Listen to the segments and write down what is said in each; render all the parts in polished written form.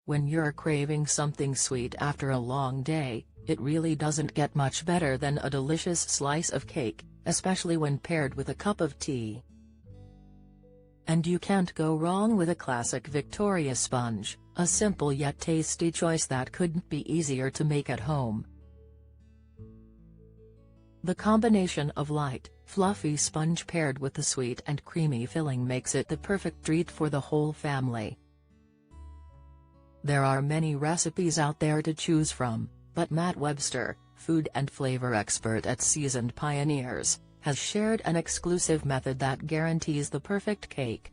When you're craving something sweet after a long day, it really doesn't get much better than a delicious slice of cake, especially when paired with a cup of tea. And you can't go wrong with a classic Victoria sponge, a simple yet tasty choice that couldn't be easier to make at home. The combination of light, fluffy sponge paired with the sweet and creamy filling makes it the perfect treat for the whole family. There are many recipes out there to choose from, but Matt Webster, food and flavor expert at Seasoned Pioneers, has shared an exclusive method that guarantees the perfect cake.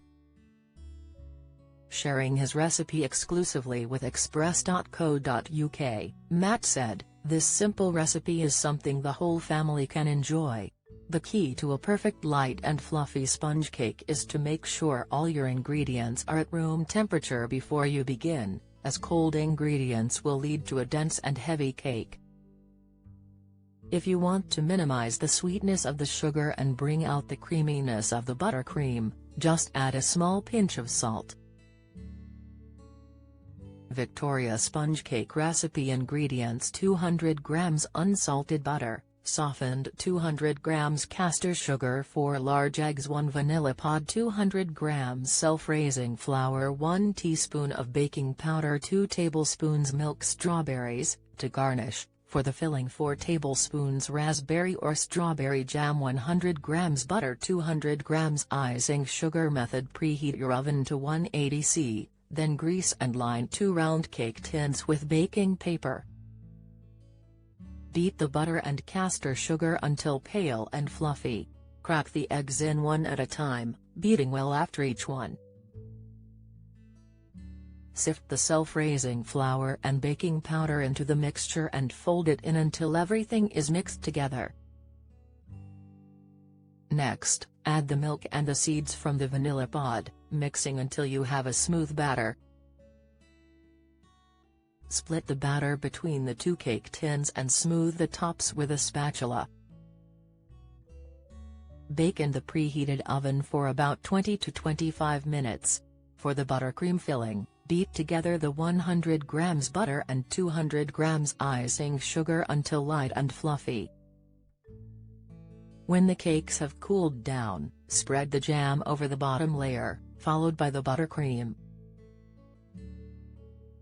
Sharing his recipe exclusively with Express.co.uk, Matt said, "This simple recipe is something the whole family can enjoy. The key to a perfect light and fluffy sponge cake is to make sure all your ingredients are at room temperature before you begin, as cold ingredients will lead to a dense and heavy cake. If you want to minimize the sweetness of the sugar and bring out the creaminess of the buttercream, just add a small pinch of salt." Victoria sponge cake recipe ingredients: 200 grams unsalted butter, softened 200 grams caster sugar, 4 large eggs, 1 vanilla pod, 200 grams self-raising flour, 1 teaspoon of baking powder, 2 tablespoons milk, strawberries. To garnish, for the filling 4 tablespoons raspberry or strawberry jam, 100 grams butter, 200 grams icing sugar. Method: preheat your oven to 180 C, then grease and line 2 round cake tins with baking paper. Beat the butter and caster sugar until pale and fluffy. Crack the eggs in one at a time, beating well after each one. Sift the self-raising flour and baking powder into the mixture and fold it in until everything is mixed together. Next, add the milk and the seeds from the vanilla pod, mixing until you have a smooth batter. Split the batter between the 2 cake tins and smooth the tops with a spatula. Bake in the preheated oven for about 20 to 25 minutes. For the buttercream filling, beat together the 100 grams butter and 200 grams icing sugar until light and fluffy. When the cakes have cooled down, spread the jam over the bottom layer, followed by the buttercream.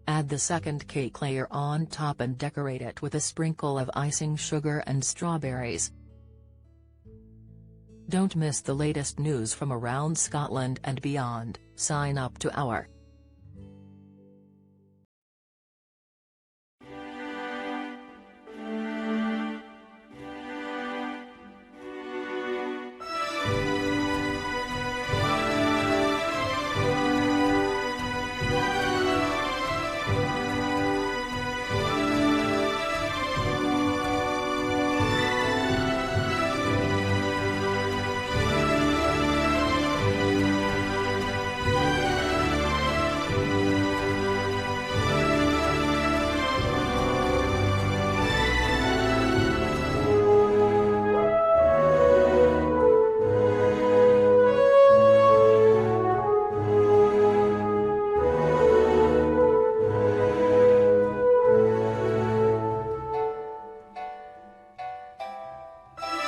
Add the second cake layer on top and decorate it with a sprinkle of icing sugar and strawberries. Don't miss the latest news from around Scotland and beyond. Sign up to our